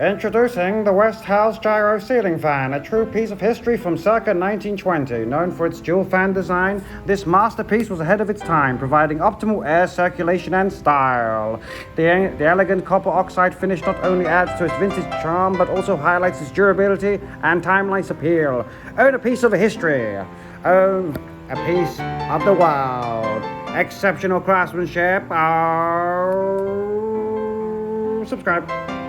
Introducing the Westinghouse Gyro Ceiling Fan, a true piece of history from circa 1920. Known for its dual fan design, this masterpiece was ahead of its time, providing optimal air circulation and style. The elegant copper oxide finish not only adds to its vintage charm, but also highlights its durability and timeless appeal. Own a piece of history. Own a piece of the world. Exceptional craftsmanship. Subscribe.